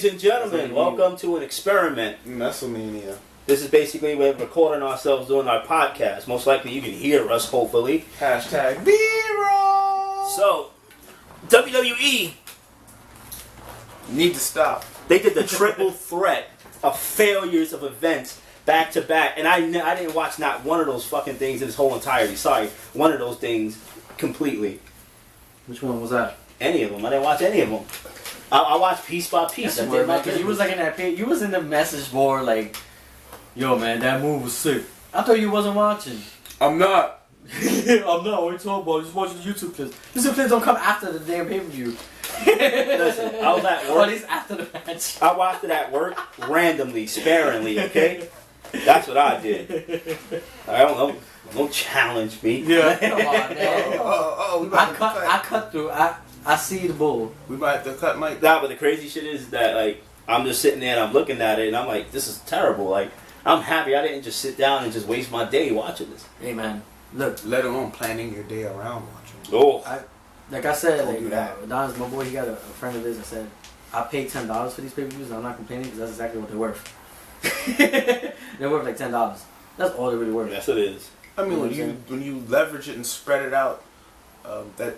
Ladies and gentlemen, welcome to an experiment. Wrestlemania. This is basically we're recording ourselves doing our podcast. Most likely you can hear us, hopefully. Hashtag B-roll. So, WWE Need to stop. They did the triple threat of failures of events back to back, and I didn't watch not one of those fucking things in its whole entirety. Sorry, one of those things completely. Which one was that? Any of them. I didn't watch any of them. I watched piece by piece. That's weird, man, because you was like in that page, you was in the message board like, yo man, that move was sick. I thought you wasn't watching. I'm not. I'm not. What are you talking about? Just watching the YouTube clips. YouTube clips don't come after the damn pay-per-view. Listen, I was at work. Or at least after the match. I watched it at work randomly, sparingly, okay? That's what I did. Don't challenge me. Yeah. Come on, man. We I cut through. I see the bull. We might have to cut Mike. Nah, but the crazy shit is that, like, I'm just sitting there and I'm looking at it and I'm like, this is terrible. Like, I'm happy I didn't just sit down and just waste my day watching this. Hey, man. Look. Let alone planning your day around watching. Oh. Like I said, Don't do that. Adonis, my boy, he got a friend of his that said, I paid $10 for these pay-per-views and I'm not complaining because that's exactly what they're worth. They're worth like $10. That's all they're really worth. Yes, it is. I mean, when you leverage it and spread it out, the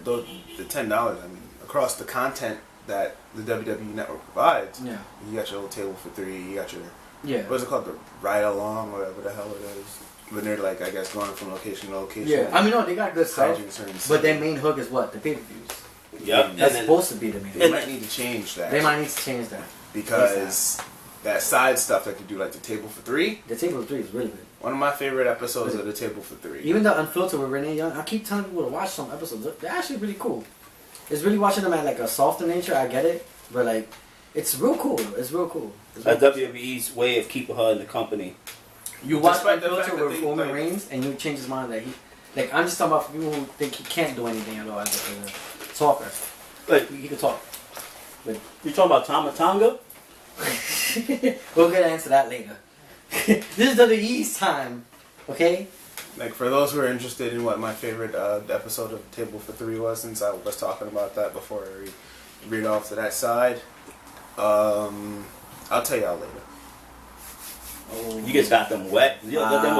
$10. I mean, across the content that the WWE Network provides. Yeah. You got your little table for three. You got your what's it called, the ride along, whatever the hell it is. When they're like, I guess, going from location to location. Yeah, I mean, no, they got good stuff. But their main hook is what? The pay-per-views. Yep. That's supposed to be the main hook. They might need to change that. They might need to change that. Because that side stuff that you do, like the table for three. The table for three is really good. One of my favorite episodes of the table for three. Even the Unfiltered with Renee Young, I keep telling people to watch some episodes. They're actually really cool. It's really watching them at like a softer nature, I get it. But like, it's real cool. It's real cool. That's WWE's way of keeping her in the company. You watch Unfiltered with Roman Reigns and you change his mind that he... Like, I'm just talking about people who think he can't do anything at all as a talker. Like, he can talk. But you talking about Tama Tonga? We'll get into that later. This is WWE's time, okay? Like, for those who are interested in what my favorite episode of Table for Three was, since I was talking about that before I read off to that side, I'll tell y'all later. Oh. You just got them wet. You let them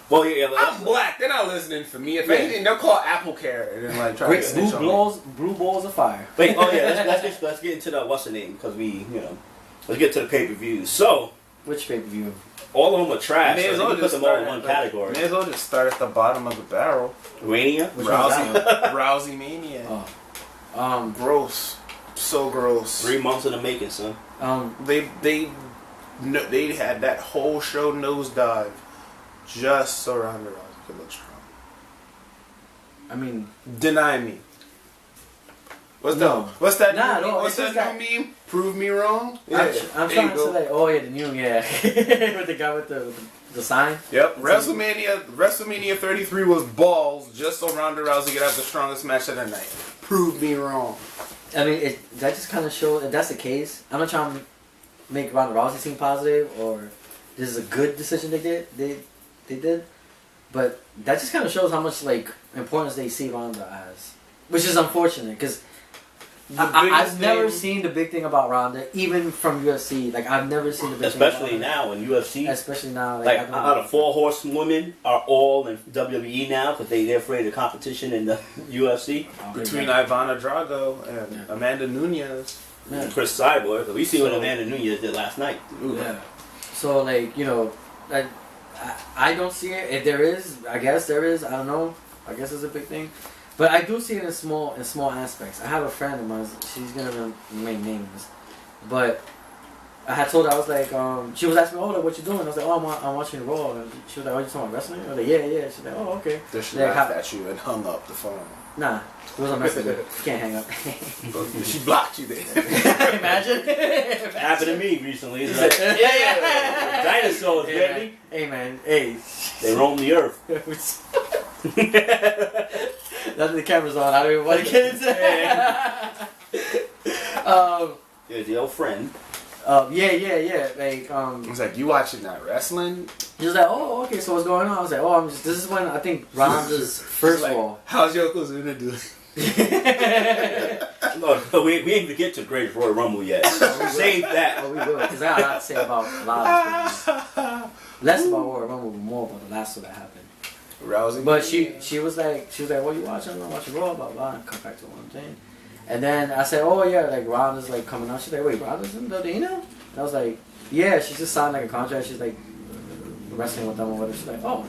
well, yeah, I'm black. They're not listening for me. If anything, they'll call Apple Care and then like try to snitch on me. Blue balls of fire. Wait, oh yeah, let's get into the what's the name because let's get to the pay-per-views. So, which pay-per-view? All of them are trash. May as So well put them all in one category. May as well just start at the bottom of the barrel. Mania? Rousey Mania. Oh. Gross. So gross. 3 months in the making, son. They had that whole show nosedive just so Ronda Rousey could look strong. I mean, deny me. What's that new meme? Prove me wrong. Yeah. I'm trying to say, oh yeah, the new with the guy with the sign. Yep. WrestleMania 33 was balls just so Ronda Rousey could have the strongest match of the night. Prove me wrong. I mean, that just kind of shows if that's the case. I'm not trying to make Ronda Rousey seem positive or this is a good decision they did, but that just kind of shows how much like importance they see Ronda as, which is unfortunate because I've never seen the big thing about Ronda, even from UFC. Like I've never seen the big especially thing about now in UFC. Especially now, like out of 4 horsewomen are all in WWE now because they're afraid of competition in the UFC. Between Ivana Drago and Amanda Nunes. And Chris Cyborg. We see what Amanda Nunes did last night. Ooh. Yeah. So like I don't see it. If there is, I guess there is. I don't know. I guess it's a big thing. But I do see it in small aspects. I have a friend of mine. She's gonna remain nameless, but I had told her I was like, she was asking me, "Oh, what you doing?" I was like, "Oh, I'm watching Raw." And she was like, "Oh, you talking about wrestling?" I was like, "Yeah." She's like, "Oh, okay." Then she laughed at you and hung up the phone. Nah, it was a message. You can't hang up. She blocked you then. Imagine. Happened to me recently. It's like, yeah. Dinosaurs, baby. Hey, man. Hey. They roam the earth. Now that the camera's on, I don't even want to get into it. There's the old friend. Yeah. Like, it's like, you watching that wrestling? He was like, oh, okay, so what's going on? I was like, oh, this is when I think Ronda's first of all. How's Yokozuna doing? no, we ain't even get to the Greatest Royal Rumble yet. Save that. Oh, we will, because I got a lot to say about a lot of things. Less about Royal Rumble, but more about the last one that happened. Rousey. But she was like, what you watching? I'm watching Raw, blah blah. And come back to one thing. And then I said, oh yeah, like Ronda's like coming out. She's like, wait, Ronda's in WWE now? And I was like, yeah, she just signed like a contract. She's like wrestling with them or whatever. She's like, oh,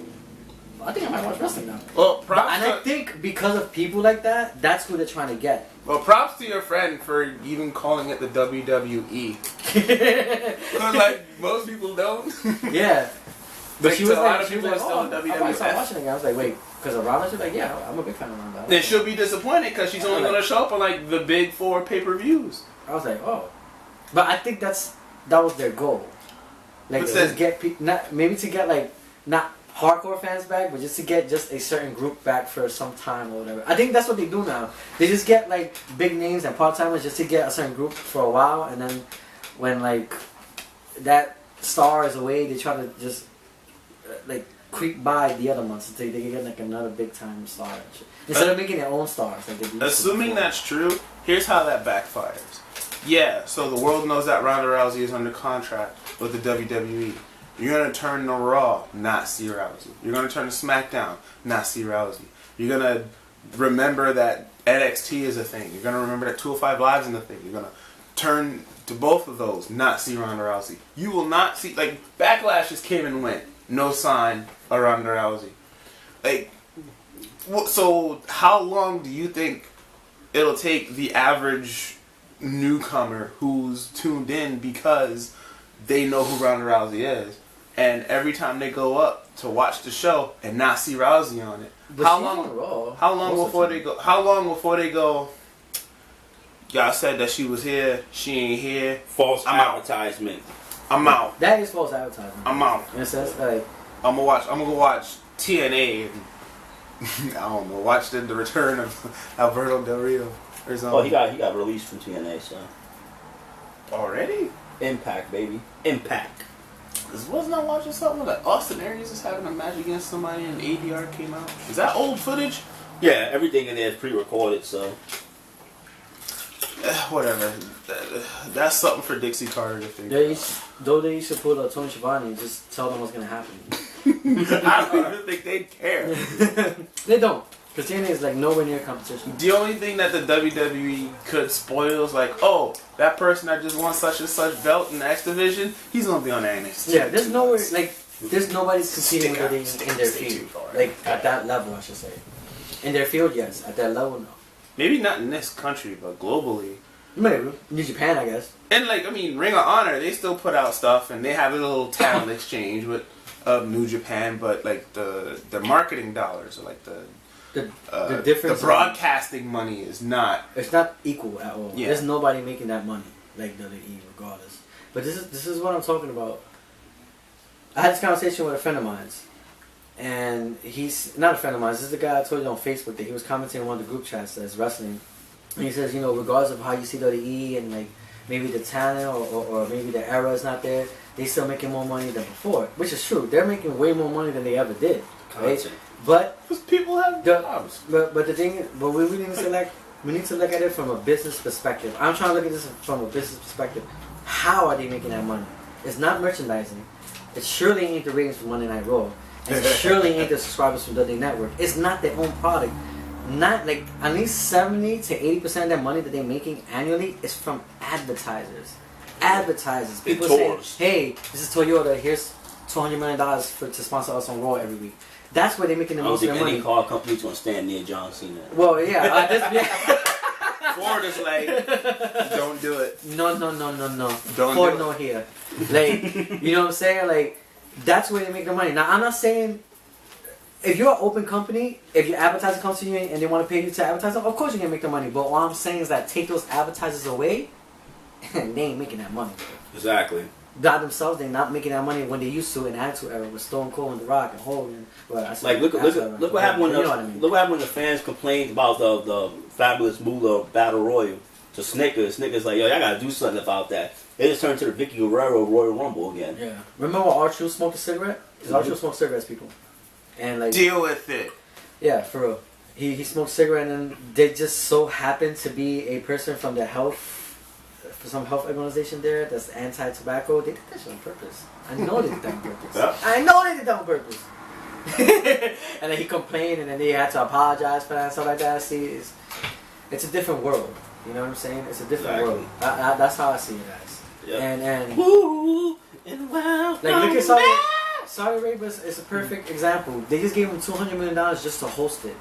I think I might watch wrestling now. Well, I think because of people like that, that's who they're trying to get. Well, props to your friend for even calling it the WWE. Because like most people don't. Yeah. But Like, she was a lot like, of people are still in I might start WWF. watching it again. I was like, wait, because of Ronda? She's like, yeah, I'm a big fan of Ronda. Then she'll be disappointed because she's only going to show up on like the big 4 pay-per-views. I was like, oh. But I think that was their goal. Like, But to then- get maybe to get like, not hardcore fans back, but just to get just a certain group back for some time or whatever. I think that's what they do now. They just get like big names and part-timers just to get a certain group for a while, and then when like that star is away, they try to just like creep by the other ones until they can get like another big time star and shit. Instead of making their own stars. Like they do Assuming before. that's true, here's how that backfires. Yeah, so the world knows that Ronda Rousey is under contract with the WWE. You're going to turn to Raw, not see Rousey. You're going to turn to SmackDown, not see Rousey. You're going to remember that NXT is a thing. You're going to remember that 205 Live is a thing. You're going to turn to both of those, not see Ronda Rousey. You will not see, like, Backlash just came and went. No sign of Ronda Rousey. Like, so how long do you think it'll take the average newcomer who's tuned in because they know who Ronda Rousey is, and every time they go up to watch the show and not see Rousey on it, But how she's long? on Raw How long most of before the they go? How long before they go? Y'all said that she was here. She ain't here. False I'm out. advertisement. I'm out. That is false advertising. I'm out. In a sense, like, I'm gonna go watch TNA and I don't know. Watch the return of Alberto Del Rio or something. Oh, he got released from TNA, so already. Impact, baby, Impact. Cause wasn't I watching something like Austin Aries is having a match against somebody and ADR came out? Is that old footage? Yeah, everything in there is pre-recorded, so Whatever. That's something for Dixie Carter to think. they used to put Tony Schiavone and just tell them what's gonna happen. I don't even think they'd care. They don't, because TNA is like nowhere near competition. The only thing that the WWE could spoil is like, oh, that person that just won such and such belt in the X Division, he's gonna be on NXT. Yeah, there's nowhere like there's nobody's competing Stick with out, it stick- in their stick field. too far. Like at that level, I should say. In their field, yes. At that level, no. Maybe not in this country, but globally. Maybe New Japan, I guess. And like, I mean, Ring of Honor, they still put out stuff and they have a little talent exchange with New Japan, but like the marketing dollars or like The difference. the broadcasting money is not. It's not equal at all. Yeah. There's nobody making that money like WWE, regardless. But this is what I'm talking about. I had this conversation with a friend of mine, and he's not a friend of mine. This is the guy I told you on Facebook that he was commenting on one of the group chats that's wrestling. And he says, regardless of how you see WWE and like maybe the talent or maybe the era is not there, they still making more money than before, which is true. They're making way more money than they ever did. Right? Content. But Because people have jobs. but the thing is, but we need to look at it from a business perspective. I'm trying to look at this from a business perspective. How are they making that money? It's not merchandising. It surely ain't the ratings from Monday Night Raw. And it surely ain't the subscribers from WWE Network. It's not their own product. Not like at least 70 to 80% of their money that they're making annually is from advertisers. Advertisers. People say, tours. hey, this is Toyota. Here's $200 million to sponsor us on Raw every week. That's where they're making the I don't most of think their any money. car company's gonna stand near John Cena. Well, yeah. Ford is like, don't do it. No. Don't Ford do it. no here. Like, you know what I'm saying? Like, that's where they make their money. Now, I'm not saying if you're an open company, if your advertising comes to you and they want to pay you to advertise, of course you can make the money. But what I'm saying is that take those advertisers away, and they ain't making that money. Exactly. By themselves, they're not making that money when they used to in the Attitude Era with Stone Cold and The Rock and Hogan. Well, I said Like look Attitude what Era. happened when You know what I mean. look what happened when the fans complained about the fabulous Moolah Battle Royal to Snickers. Snickers like, yo, y'all gotta do something about that. They just turned to the Vicky Guerrero Royal Rumble again. Yeah. Remember when R-Truth smoked a cigarette? Because R-Truth smoked cigarettes, people. And like, Deal with it. yeah, for real. he smoked cigarette, and they just so happened to be a person from the for some health organization there that's anti-tobacco. They did that shit on purpose. I know they did that on purpose. Yep. I know they did that on purpose. And then he complained, and then they had to apologize for that and stuff like that. See, it's a different world. You know what I'm saying? It's a different world. That's how I see it as. Yep. And Woo, and wow, like look at Saudi Arabia is a perfect example. They just gave him $200 million just to host it.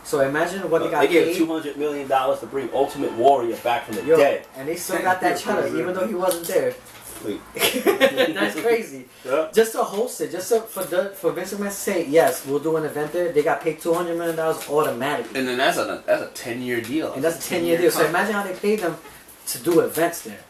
So imagine what they got They paid. gave $200 million to bring Ultimate Warrior back from the dead. And they still got that cheddar, even though he wasn't there. Wait. That's crazy. Yeah. Just to host it, for Vince McMahon to say, yes, we'll do an event there, they got paid $200 million automatically. And then that's a 10-year deal. And that's a 10-year deal. So imagine how they paid them to do events there.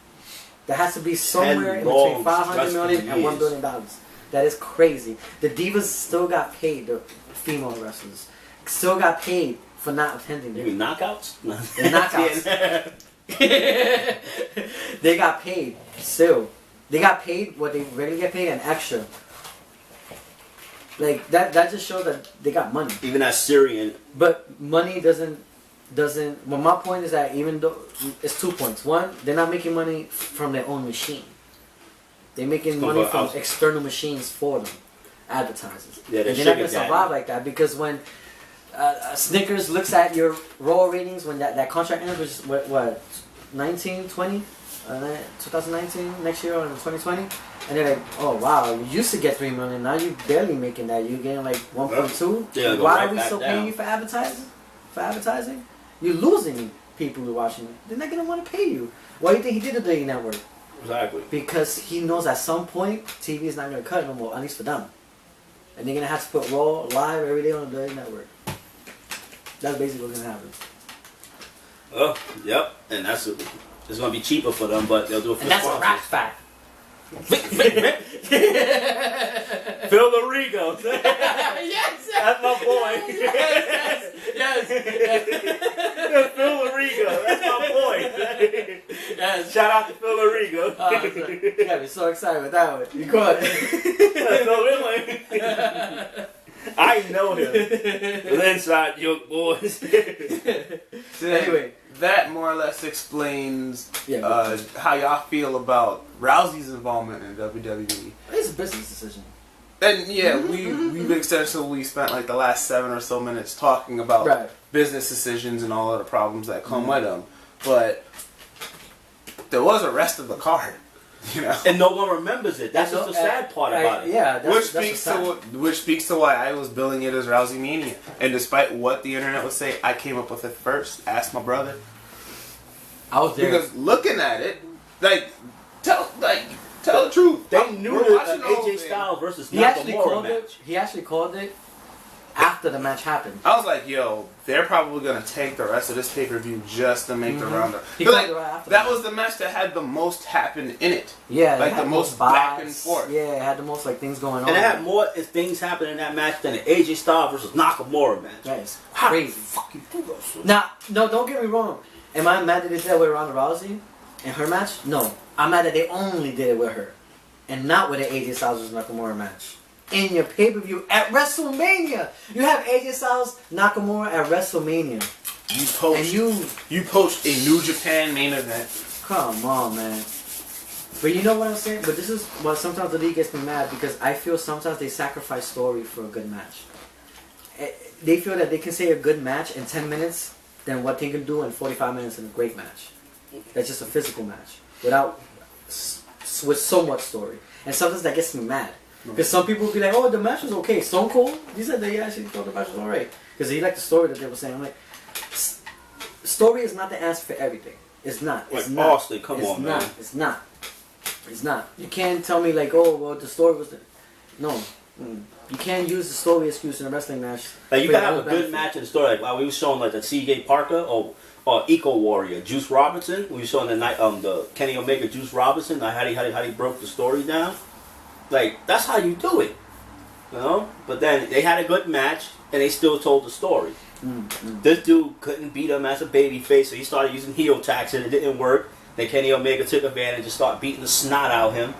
That has to be somewhere in between $500 million and $1 billion. That is crazy. The Divas still got paid, the female wrestlers. Still got paid for not attending You there. mean knockouts? The knockouts. They got paid still. They got paid what they regularly get paid and extra. Like that just shows that they got money. Even that Syrian. But money doesn't well, my point is that even though it's 2 points. One, they're not making money from their own machine. They're making money from external machines for them. Advertisers. Yeah, and they're not going to survive like that because when Snickers looks at your Raw ratings when that contract ends, which is what 2019 next year or 2020, and they're like, oh wow, you used to get $3 million, now you barely making that, you're getting like 1.2. Yeah, why are we still paying you for advertising? You're losing people who are watching. They're not gonna want to pay you. Why do you think he did the Daily Network? Exactly. Because he knows at some point TV is not gonna cut it no more, at least for them. And they're gonna have to put Raw live every day on the Daily Network. That's basically what's gonna happen. Oh, yep. And it's gonna be cheaper for them, but they'll do it for And that's a sponsors. rap fact. Phil Larigo. Yes, That's my boy. yes. Phil Larigo. That's my boy. Yes. Shout out to Phil Larigo. You got me so excited with that one. You caught it. I know him. With inside joke boys. So anyway, that more or less explains Yeah. how y'all feel about Rousey's involvement in WWE. It's a business decision. And yeah, we've extensively spent like the last 7 or so minutes talking about business decisions and all of the problems that come with them. But there was a rest of the card, you know. And no one remembers it. That's just the sad part about it. Yeah, Which speaks to why I was billing it as Rousey Mania. And despite what the internet would say, I came up with it first. Ask my brother. I was there. Because looking at it, tell the truth. They knew that AJ Styles versus Nakamura match. He actually called it after the match happened. I was like, yo, they're probably going to take the rest of this pay-per-view just to make the round up. He called it right after that was the match that had the most happen in it. Yeah, like the most back and forth. Yeah, it had the most like things going on. And it had more things happen in that match than the AJ Styles versus Nakamura match. That is How crazy. the fuck you do that shit? Now, no, don't get me wrong. Am I mad that they did that with Ronda Rousey in her match? No. I'm mad that they only did it with her. And not with the AJ Styles versus Nakamura match. In your pay-per-view at WrestleMania. You have AJ Styles, Nakamura at WrestleMania. You poached a New Japan main event. Come on, man. But you know what I'm saying? But this is what sometimes the league gets me mad because I feel sometimes they sacrifice story for a good match. They feel that they can say a good match in 10 minutes than what they can do in 45 minutes in a great match. That's just a physical match with so much story. And sometimes that gets me mad. Because some people will be like, oh, the match was okay. Stone Cold, he said that he actually thought the match was alright. Because he liked the story that they were saying. I'm like, story is not the answer for everything. It's not. It's Like not. Austin, come on, man. It's not. It's not. You can't tell me like, oh, well, the story was... No. You can't use the story excuse in a wrestling match. Like you gotta have a good match in the story. Like while we were showing like the CJ Parker or Eco Warrior, Juice Robinson. We were showing the Kenny Omega, Juice Robinson. Like how he broke the story down. Like that's how you do it, you know. But then they had a good match and they still told the story. This dude couldn't beat him as a babyface, so he started using heel tactics and it didn't work. Then Kenny Omega took advantage and started beating the snot out of him.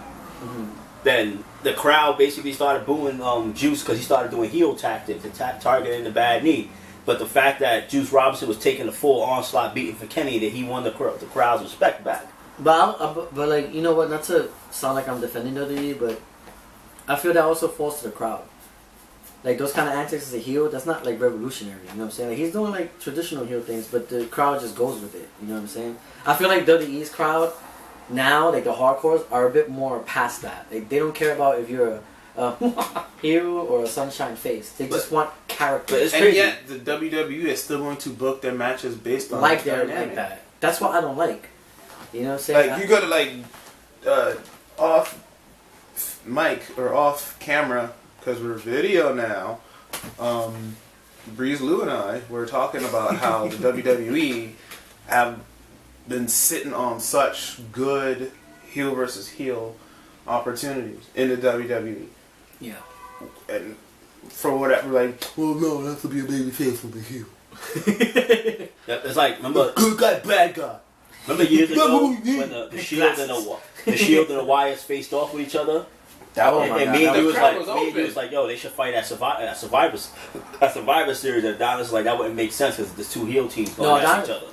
Then the crowd basically started booing Juice because he started doing heel tactics and targeting the bad knee. But the fact that Juice Robinson was taking a full onslaught beating for Kenny, that he won the crowd's respect back. But like, you know what? Not to sound like I'm defending WWE, but I feel that also falls to the crowd. Like those kind of antics as a heel, that's not like revolutionary. You know what I'm saying? Like he's doing like traditional heel things, but the crowd just goes with it. You know what I'm saying? I feel like WWE's crowd now, like the hardcores, are a bit more past that. Like they don't care about if you're a hero or a sunshine face. They just want character. But it's And crazy. yet, the WWE is still going to book their matches based on like the they're dynamic. like that. That's what I don't like. You know what I'm saying? Like you go to like off mic or off camera because we're video now. Breeze Lou and I were talking about how the WWE have been sitting on such good heel versus heel opportunities in the WWE. Yeah. And for whatever, like, well, no, it has to be a baby face from the heel. Yeah, it's like, remember, Good guy, bad guy. remember years ago when the Shield and the Shield and the Wyatts faced off with each other? Oh my And God. me and The you was crowd like, was me and you open. was like, yo, they should fight at Survivor Series. And Adonis was like, that wouldn't make sense because there's two heel teams going at each other.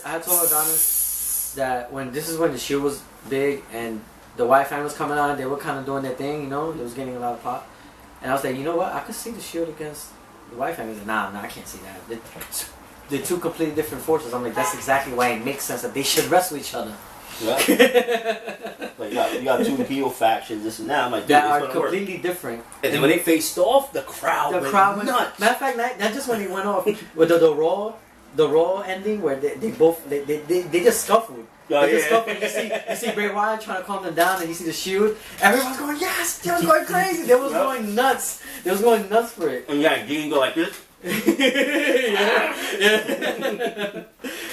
I had told Adonis that when the Shield was big and the White family was coming on, they were kind of doing their thing, you know, it was getting a lot of pop. And I was like, you know what, I could see the Shield against the White family. He's like, nah, I can't see that. They're two completely different forces. I'm like, that's exactly why it makes sense that they should wrestle each other. Yeah. Like, you got two heel factions, this and that. I'm like, dude, That it's are gonna work. completely different. And then when they faced off, the crowd went nuts. Matter of fact, not just when they went off with the Raw ending where they both just scuffled. Oh, They just yeah. scuffled. You see Bray Wyatt trying to calm them down, and you see the Shield. Everyone's going yes. They was going crazy. They was going nuts. They was going nuts for it. And yeah, Dean go like this. yeah.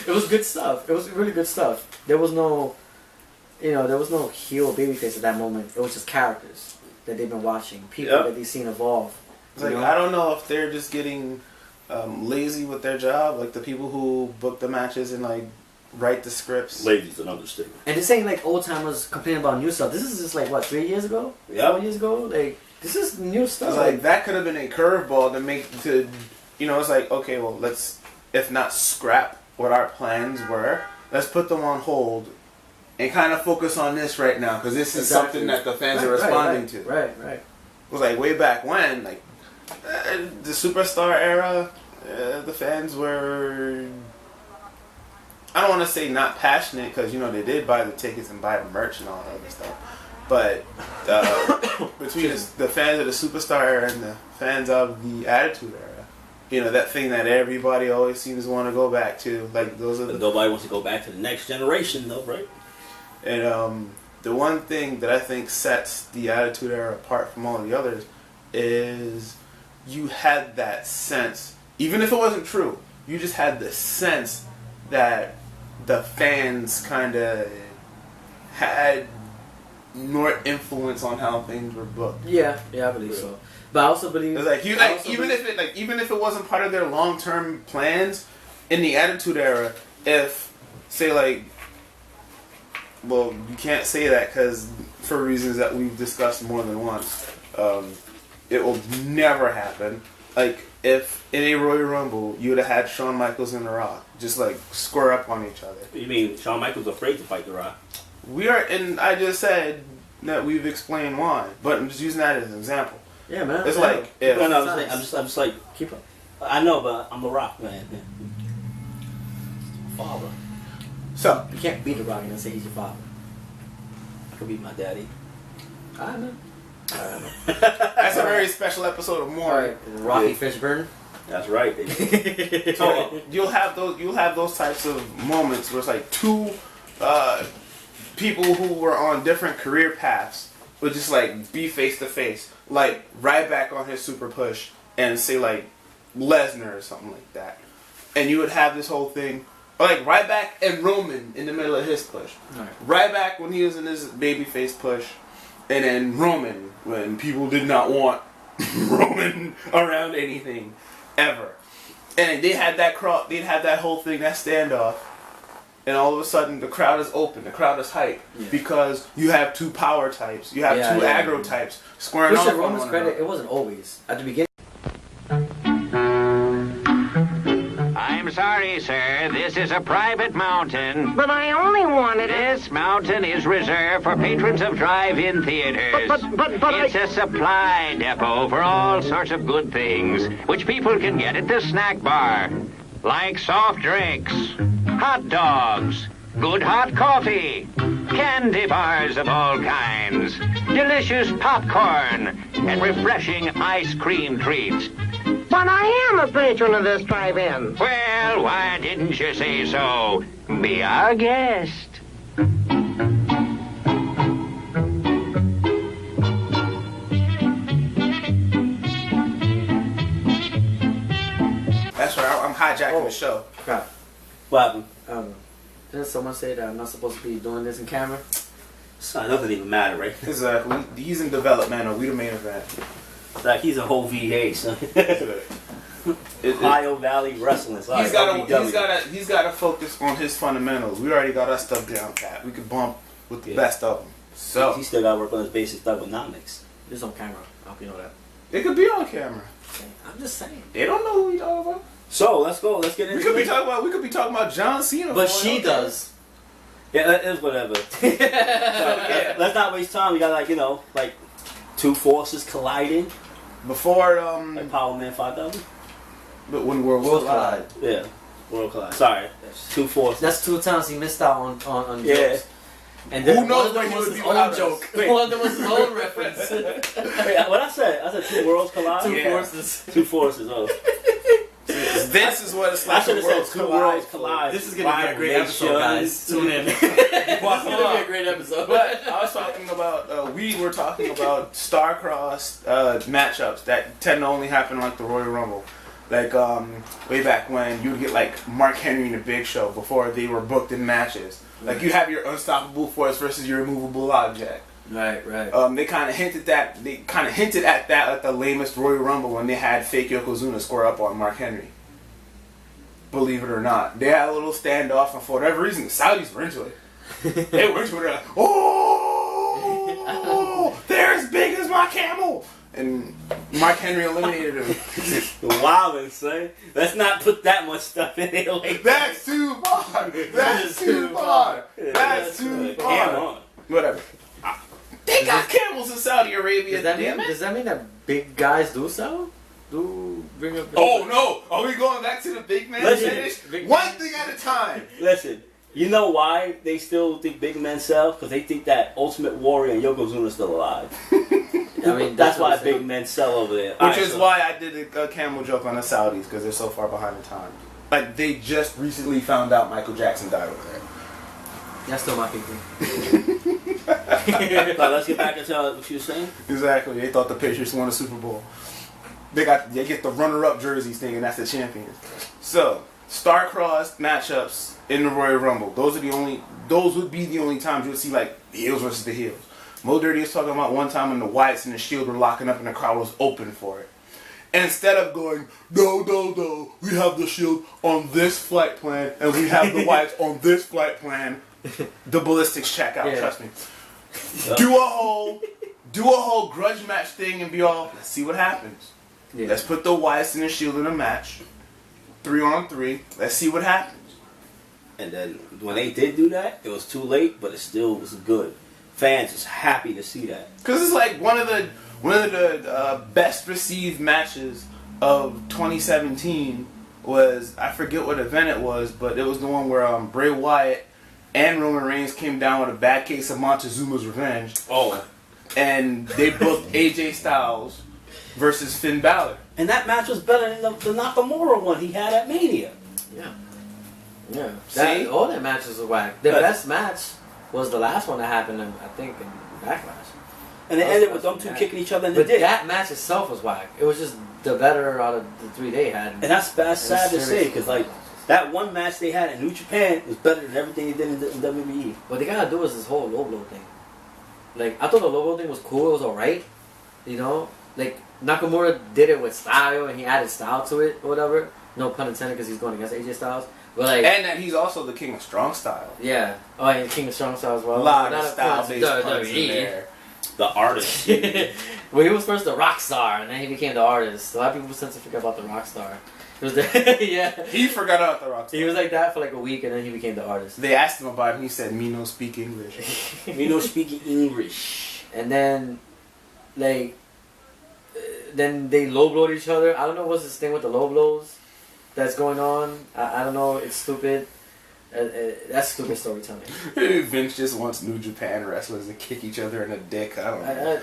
It was good stuff. It was really good stuff. There was no heel babyface at that moment. It was just characters that they've been watching, people Yep. that they've seen evolve. It's like, I don't know if they're just getting lazy with their job, like the people who book the matches and like write the scripts. Ladies, an understatement. And this ain't like old timers complaining about new stuff. This is just like what, 3 years ago? Yeah. 4 years ago? Like this is new stuff. It's like that could have been a curveball it's like, okay, well, let's, if not scrap what our plans were, let's put them on hold and kind of focus on this right now because this is Exactly. something that the fans are responding to. Right. It was like way back when, like the Superstar era, the fans were, I don't want to say not passionate because they did buy the tickets and buy the merch and all that other stuff, but between the fans of the Superstar era and the fans of the Attitude Era, that thing that everybody always seems to want to go back to, like those are But the. nobody wants to go back to the next generation, though, right? And the one thing that I think sets the Attitude Era apart from all the others is you had that sense, even if it wasn't true, you just had the sense that the fans kind of had more influence on how things were booked. Yeah, I believe so. But I also believe It's like even if it wasn't part of their long-term plans in the Attitude Era, if say like, well, you can't say that because for reasons that we've discussed more than once, it will never happen. Like if in a Royal Rumble you would have had Shawn Michaels and The Rock just like square up on each other. You mean Shawn Michaels afraid to fight The Rock? And I just said that we've explained why, but I'm just using that as an example. yeah, man. It's yeah. like if No, I'm just like, Keep up. I know, but I'm The Rock, man. Father. so. You can't beat the Rock and say he's your father. I could beat my daddy. I know. That's a very special episode of Maury. Rocky Yeah. Fishburne. That's right, baby. So you'll have those types of moments where it's like two people who were on different career paths would just like be face to face, like Ryback on his super push and say like Lesnar or something like that, and you would have this whole thing. Or like Ryback and Roman in the middle of his push. Right. Ryback when he was in his babyface push, and then Roman when people did not want Roman around anything ever. And they had that they'd had that whole thing, that standoff, and all of a sudden the crowd is open, the crowd is hype because you have two power types, you have two aggro types squaring Which off to on Roman's one credit, another. it wasn't always. At the beginning, I'm sorry, sir. This is a private mountain. But I only wanted it. This mountain is reserved for patrons of drive-in theaters. But It's a supply depot for all sorts of good things, which people can get at the snack bar. Like soft drinks, hot dogs, good hot coffee, candy bars of all kinds, delicious popcorn, and refreshing ice cream treats. But I am a patron of this drive-in. Well, why didn't you say so? Be our guest. That's right. I'm hijacking the show. Crap. What happened? I don't know. Didn't someone say that I'm not supposed to be doing this in camera? It's not, nothing even matter, right? Exactly. He's in developmental. We the main event. It's like he's a whole VA, son. It- Ohio Valley Wrestling. Sorry, He's got to focus on his fundamentals. We already got our stuff down pat. We could bump with the best of them. So he still got to work on his basic thugonomics. This is on camera. I hope you know that. it could be on camera. I'm just saying. They don't know who we talking about. So let's go. Let's get into We could be it. talking about John Cena. But for all she y'all does. Yeah, that is whatever. Let's not waste time. We got like two forces colliding, before like Power Man 5000. but when worlds Worlds collide. collide. Yeah, world collide. Sorry, two forces. That's 2 times he missed out on Yeah. jokes. And then Who knows one of them where he was would his be own without us? joke. Wait. One of them was his own reference. Wait, what I said two worlds collide. Two Yeah. forces. Two forces. Oh, This is what it's I like. should The have worlds said two worlds collide. This is gonna be a great episode, guys. Tune in. It's Well, gonna be a great episode. But I was talking about, we were talking about star-crossed matchups that tend to only happen like the Royal Rumble. Like, way back when you would get like Mark Henry and the Big Show before they were booked in matches. Like you have your unstoppable force versus your immovable object. Right, right. They kind of hinted at that at the lamest Royal Rumble when they had fake Yokozuna square up on Mark Henry. Believe it or not, they had a little standoff, and for whatever reason, the Saudis were into it. They were into it. Like, oh, they're as big as my camel, and Mark Henry eliminated him. Wildin', son. Let's not put that much stuff in there. Like That's too far. That's too far. That's too Come far. on. Whatever. They got camels in Saudi Arabia. Damn it. Does that mean that big guys do sell? Do bring up? Oh no! Are we going back to the big man Listen, finish? big One man. thing at a time. Listen, you know why they still think big men sell? Because they think that Ultimate Warrior and Yokozuna is still alive. I mean, That's why what I'm big saying. men sell over there. Which Alright, is so- why I did a camel joke on the Saudis because they're so far behind the times. Like they just recently found out Michael Jackson died over there. That's still my people. Alright, let's get back into what you were saying. Exactly. They thought the Patriots won a Super Bowl. They get the runner-up jerseys thing, and that's the champions. So star-crossed matchups in the Royal Rumble. Those would be the only times you would see like the heels versus the heels. Mo Dirty was talking about one time when the Wyatts and the Shield were locking up and the crowd was open for it. And instead of going, no, we have the Shield on this flight plan and we have the Wyatts on this flight plan, the ballistics check out, Yeah. trust me. Do a whole grudge match thing and be all, let's see what happens. Yeah. Let's put the Wyatts and the Shield in a match. 3-on-3. Let's see what happens. And then when they did do that, it was too late, but it still was good. Fans was happy to see that. Because it's like one of the best received matches of 2017 was, I forget what event it was, but it was the one where Bray Wyatt and Roman Reigns came down with a bad case of Montezuma's revenge. Oh. And they booked AJ Styles versus Finn Balor. And that match was better than the Nakamura one he had at Mania. Yeah. Yeah. See? All that matches were whack. The But- best match was the last one that happened, I think, in Backlash. And it ended with them two kicking each other in the But dick. that match itself was whack. It was just the better out of the 3 they had. And that's sad to say, serious. because like that one match they had in New Japan was better than everything they did in WWE. What they gotta do is this whole low blow thing. Like, I thought the low blow thing was cool. It was alright. You know? Like, Nakamura did it with style, and he added style to it, or whatever. No pun intended, because he's going against AJ Styles. But, like... And that he's also the king of strong style. Yeah. Oh, and King of Strong Style as well. A lot Not of style-based puns in WWE. there. The artist. Well, he was first the rock star, and then he became the artist. A lot of people tend to forget about the rock star. He was there. Yeah. He forgot about the Rock. He was like that for like a week, and then he became the artist. They asked him about it, and he said, "Me no speak English." We don't speak English. And then, like, then they low blowed each other. I don't know what's this thing with the low blows that's going on. I don't know. It's stupid. That's stupid storytelling. Vince just wants New Japan wrestlers to kick each other in the dick. I don't know.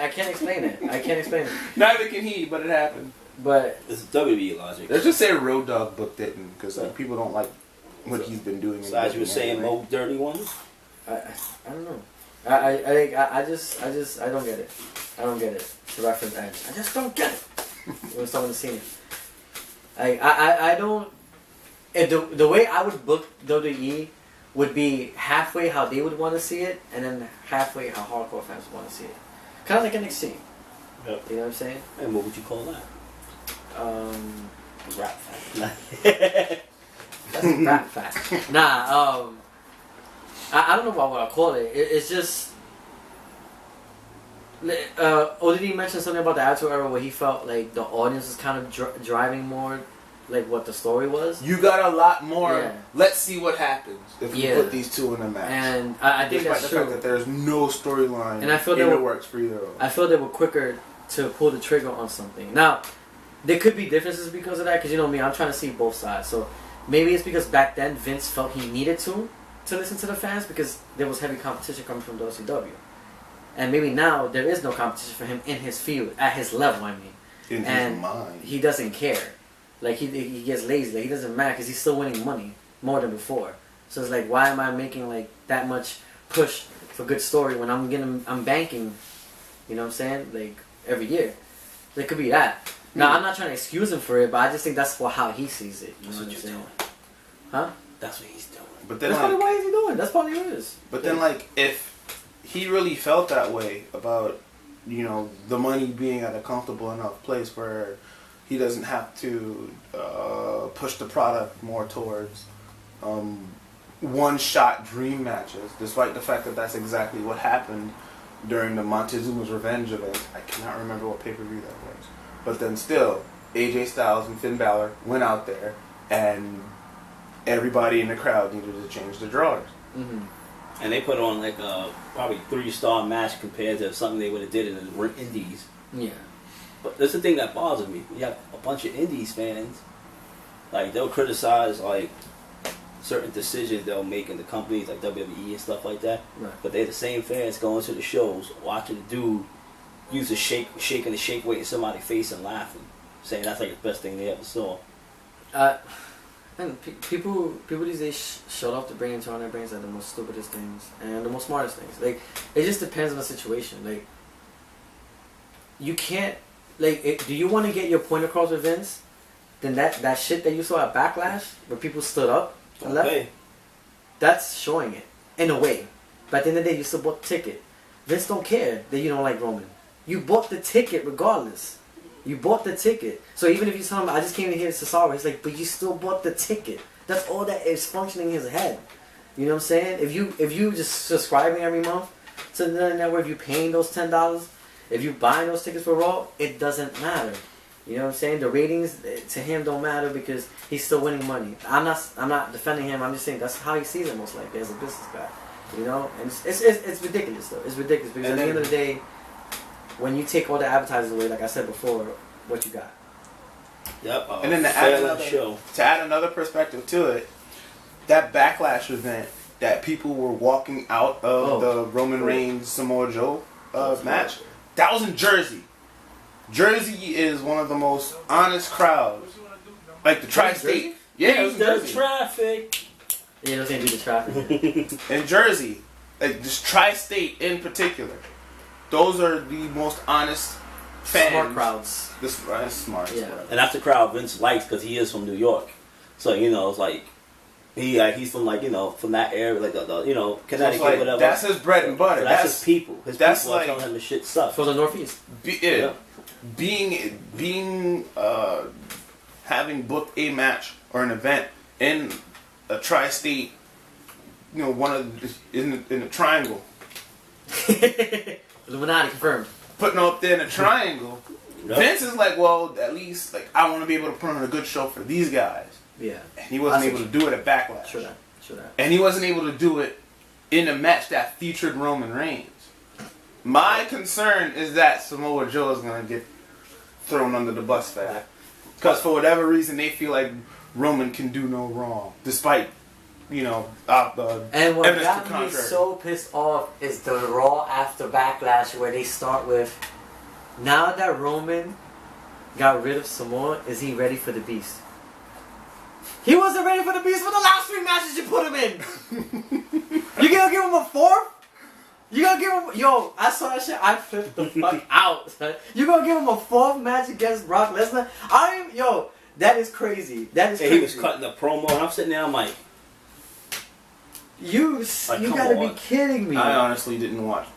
I can't explain it. I can't explain it. Neither can he, but it happened. But It's WWE logic. Let's just say Road Dogg booked it, because like people don't like what he's been doing. So as you were saying, Mo Dirty Ones. I don't know. I just don't get it. I don't get it. To reference Edge, I just don't get it. When someone's seen it, I don't. The way I would book WWE would be halfway how they would want to see it, and then halfway how hardcore fans want to see it. Kind of like NXT. Yep. You know what I'm saying? And what would you call that? Rap fact. That's a rap fact. Nah. I don't know what I call it. It's just. ODD mentioned something about the Attitude Era where he felt like the audience was kind of driving more, like what the story was. You got a lot more. Yeah. Let's see what happens if we put these two in a match. And I think despite that's the true. fact that there's no storyline, And I feel in the works for either of them. I feel they were quicker to pull the trigger on something. Now, there could be differences because of that, because you know me, I'm trying to see both sides. So maybe it's because back then Vince felt he needed to listen to the fans because there was heavy competition coming from WCW. And maybe now there is no competition for him in his field, at his level, I mean. In his mind. He doesn't care. Like, he gets lazy. Like, he doesn't matter because he's still winning money more than before. So it's like, why am I making, like, that much push for good story when I'm banking, you know what I'm saying? Like, every year. There could be that. Now, I'm not trying to excuse him for it, but I just think that's how he sees it. You know That's what what I'm you're saying? doing. Huh? That's what he's doing. But then, That's like, probably why he's doing. That's probably what it is. but then, like, if he really felt that way about, you know, the money being at a comfortable enough place where he doesn't have to push the product more towards one-shot dream matches, despite the fact that that's exactly what happened during the Montezuma's Revenge event. I cannot remember what pay-per-view that was. But then still, AJ Styles and Finn Balor went out there, and everybody in the crowd needed to change the drawers. Mm-hmm. And they put on like a probably 3-star match compared to something they would have did in the Indies. Yeah. But that's the thing that bothers me. You have a bunch of Indies fans, like they'll criticize like certain decisions they'll make in the companies like WWE and stuff like that. Right. But they're the same fans going to the shows, watching the dude use a shaking the shake weight in somebody's face and laughing, saying that's like the best thing they ever saw. And people these days shut off the brain and turn on their brains at the most stupidest things and the most smartest things. Like, it just depends on the situation. Like, you can't, like, do you want to get your point across with Vince? Then that shit that you saw at Backlash, where people stood up and left, that's showing it, in a way. But at the end of the day, you still bought the ticket. Vince don't care that you don't like Roman. You bought the ticket regardless. You bought the ticket. So even if you tell him, I just came to hear Cesaro, he's like, but you still bought the ticket. That's all that is functioning in his head. You know what I'm saying? If you just subscribing every month to the network, if you paying those $10, if you buying those tickets for Raw, it doesn't matter. You know what I'm saying? The ratings to him don't matter because he's still winning money. I'm not defending him. I'm just saying that's how he sees it most likely as a business guy. You know, and it's ridiculous though. It's ridiculous because at the end of the day, when you take all the advertisers away, like I said before, what you got? Yep. And then to add another perspective to it, that Backlash event that people were walking out of the Roman Reigns Samoa Joe match, that was in Jersey. Jersey is one of the most honest crowds. Like the tri-state. Yeah, it was in Jersey. Traffic. Yeah, those ain't do the traffic. In Jersey, like this tri-state in particular, those are the most honest fans. Smart crowds. Smart. Yeah. And that's the crowd Vince likes because he is from New York. So, you know, it's like, he's from like, you know, from that area, like, you know, Connecticut, so like, whatever. That's his bread and butter. So that's his people. His that's people like, are telling him the shit sucks. For the Northeast. Being having booked a match or an event in a tri-state, you know, in a triangle. Illuminati confirmed. Putting up there in a triangle, Yep. Vince is like, well, at least like I want to be able to put on a good show for these guys. Yeah. And he wasn't able to do it at Backlash. Sure that. Sure that. And he wasn't able to do it in a match that featured Roman Reigns. My concern is that Samoa Joe is going to get thrown under the bus for that. Because for whatever reason, they feel like Roman can do no wrong. Despite, And what evidence to got me contrary. so pissed off is the Raw after Backlash where they start with, now that Roman got rid of Samoa, is he ready for the Beast? He wasn't ready for the Beast for the last 3 matches you put him in. You gonna give him a 4th? You gonna give him... Yo, I saw that shit. I flipped the fuck out. Son. You gonna give him a 4th match against Brock Lesnar? Yo, that is crazy. That is crazy. He was cutting a promo, and I'm sitting there, I'm like... You come gotta on. be kidding me. I honestly didn't watch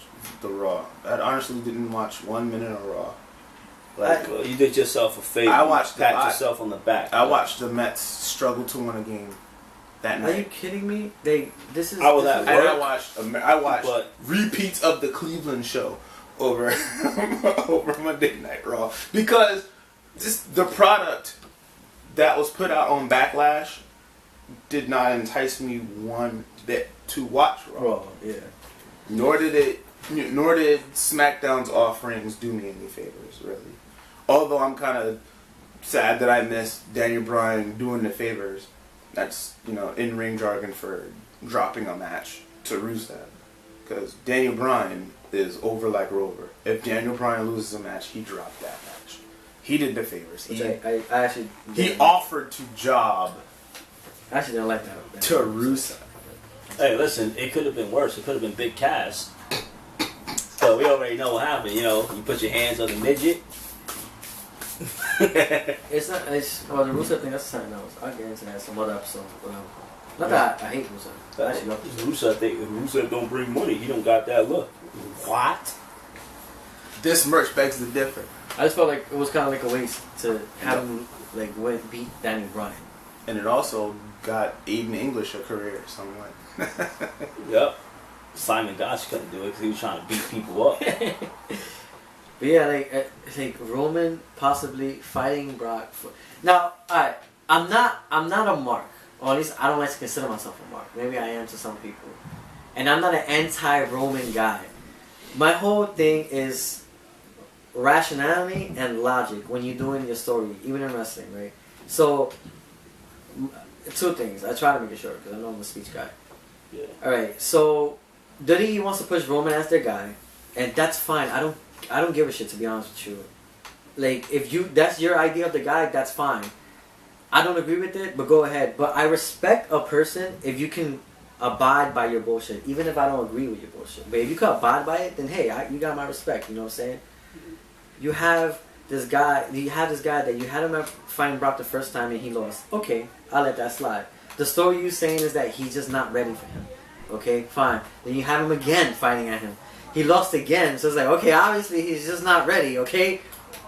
the Raw. I honestly didn't watch 1 minute of Raw. Like, you did yourself a favor. I watched You pat yourself on the back. I watched the Mets struggle to win a game that Are you night. kidding me? This is... I was this at is- work. And I watched But- repeats of the Cleveland show over over Monday Night Raw because the product that was put out on Backlash did not entice me one bit to watch Raw. Raw, yeah. Nor did SmackDown's offerings do me any favors, really. Although I'm kind of sad that I missed Daniel Bryan doing the favors. That's, in-ring jargon for dropping a match to Rusev. Because Daniel Bryan is over like Rover. If Daniel Bryan loses a match, he dropped that match. He did the favors. Which I actually... He offered to job I actually didn't like that. to Rusev. Hey, listen, it could have been worse. It could have been Big Cass. So we already know what happened. You put your hands on the midget. It's not... the Rusev thing, that's something else. I'll get into that in some other episode. Not that I hate Rusev. I actually love Rusev. Rusev don't bring money. He don't got that look. What? This merch begs the difference. I just felt like it was kind of like a waste to have him beat Daniel Bryan. And it also got Aiden English a career somewhat. Yep. Simon Gotch couldn't do it because he was trying to beat people up. But yeah, like Roman possibly fighting Brock. Now, alright, I'm not a mark. Or at least I don't like to consider myself a mark. Maybe I am to some people. And I'm not an anti-Roman guy. My whole thing is rationality and logic when you're doing your story, even in wrestling, right? So, 2 things. I try to make it short because I know I'm a speech guy. Yeah. Alright, so WWE wants to push Roman as their guy, and that's fine. I don't give a shit, to be honest with you. Like, if that's your idea of the guy, that's fine. I don't agree with it, but go ahead. But I respect a person if you can abide by your bullshit, even if I don't agree with your bullshit. But if you can abide by it, then hey, you got my respect. You know what I'm saying? You have this guy that you had him fighting Brock the first time and he lost. Okay, I'll let that slide. The story you saying is that he's just not ready for him. Okay, fine. Then you have him again fighting at him. He lost again, so it's like, okay, obviously he's just not ready, okay?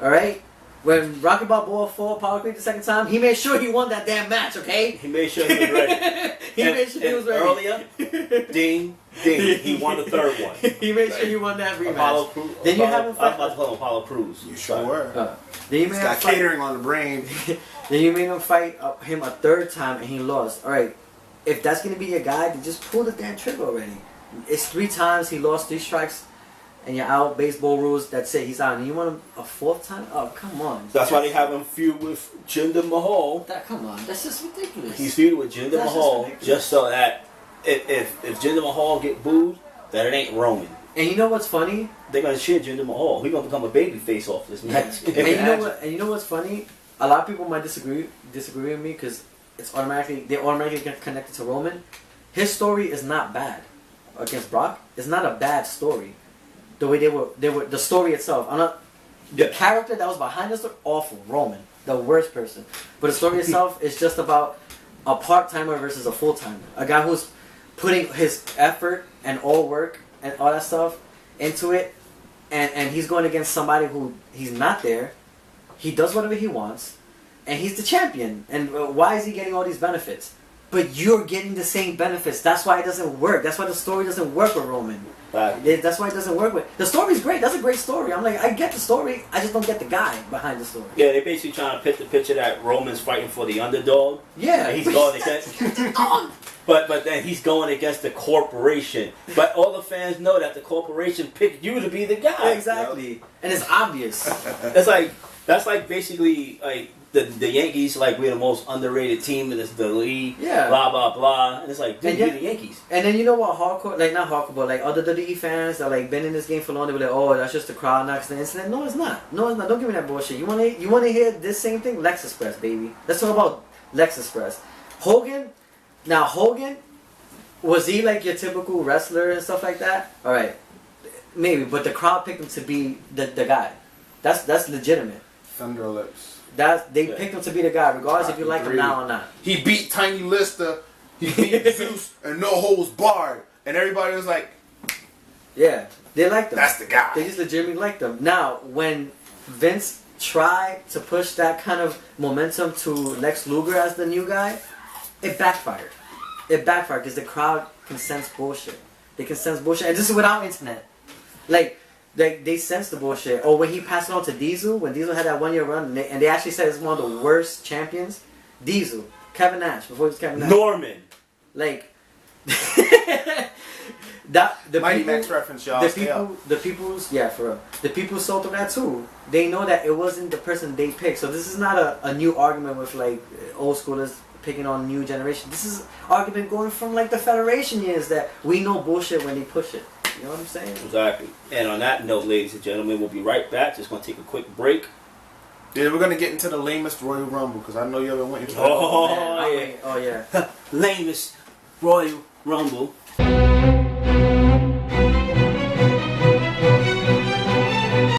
Alright? When Rocky Balboa fought Apollo Creed the second time, he made sure he won that damn match, okay? He made sure he was ready. He made sure he was ready. Earlier, ding, he won the 3rd one. He made sure he won that rematch. Apollo Crews. Then you have him I was fight. about to call him Apollo Crews. You sure were. Then you He's made him got fight. catering on the brain. Then you made him fight him a 3rd time and he lost. Alright, if that's gonna be your guy, then just pull the damn trigger already. It's 3 times he lost 3 strikes. And you're out, baseball rules, that's it, he's out. And you want him a 4th time? Oh, come on. That's why they have him feud with Jinder Mahal. Come on, that's just ridiculous. He's feuding with Jinder That's just Mahal ridiculous. just so that if Jinder Mahal get booed, that it ain't Roman. And you know what's funny? They're gonna shit Jinder Mahal. He's gonna become a baby face off this match. And you know what's funny? A lot of people might disagree with me because they're automatically get connected to Roman. His story is not bad against Brock. It's not a bad story. The way they were the story itself. The character that was behind this, awful. Roman, the worst person. But the story itself is just about a part-timer versus a full-timer. A guy who's putting his effort and all work and all that stuff into it, and he's going against somebody who he's not there. He does whatever he wants, and he's the champion. And why is he getting all these benefits? but you're getting the same benefits. That's why it doesn't work. That's why the story doesn't work with Roman. Right. That's why it doesn't work with... The story's great. That's a great story. I'm like, I get the story. I just don't get the guy behind the story. Yeah, they're basically trying to paint the picture that Roman's fighting for the underdog. Yeah. And he's going against... But then he's going against the corporation. But all the fans know that the corporation picked you to be the guy. Exactly. You know? And it's obvious. It's like... That's like basically like the Yankees, like we're the most underrated team in the league. Yeah. Blah blah blah. And it's like, dude, And you're yeah- the Yankees. And then you know what, hardcore, like not hardcore, but like other WWE fans that like been in this game for long, they be like, oh, that's just the crowd knocks the incident. No, it's not. No, it's not. Don't give me that bullshit. You wanna hear this same thing? Lex Express, baby. Let's talk about Lex Express. Hogan. Now Hogan, was he like your typical wrestler and stuff like that? All right, maybe, but the crowd picked him to be the guy. That's legitimate. Thunder Lips. They picked him to be the guy, regardless if you like him now or not. He beat Tiny Lister. He beat Zeus and no holds barred. And everybody was like, Yeah, they liked him. that's the guy. They just legitimately liked him. Now, when Vince tried to push that kind of momentum to Lex Luger as the new guy, it backfired. It backfired because the crowd can sense bullshit. They can sense bullshit. And this is without internet. Like they sense the bullshit. Or when he passed it on to Diesel, when Diesel had that 1 year run, and they actually said it's one of the worst champions, Diesel. Kevin Nash, before he was Kevin Nash. Norman. Like... that the Mighty people, Max reference, y'all. the people's yeah, for real. The people sold through that too. They know that it wasn't the person they picked. So this is not a new argument with like old schoolers picking on new generation. This is argument going from like the Federation years that we know bullshit when they push it. You know what I'm saying? Exactly. And on that note, ladies and gentlemen, we'll be right back. Just gonna take a quick break. Yeah, we're gonna get into the lamest Royal Rumble because I know you've been waiting for that. Oh, Man, yeah. oh yeah. Lamest Royal Rumble.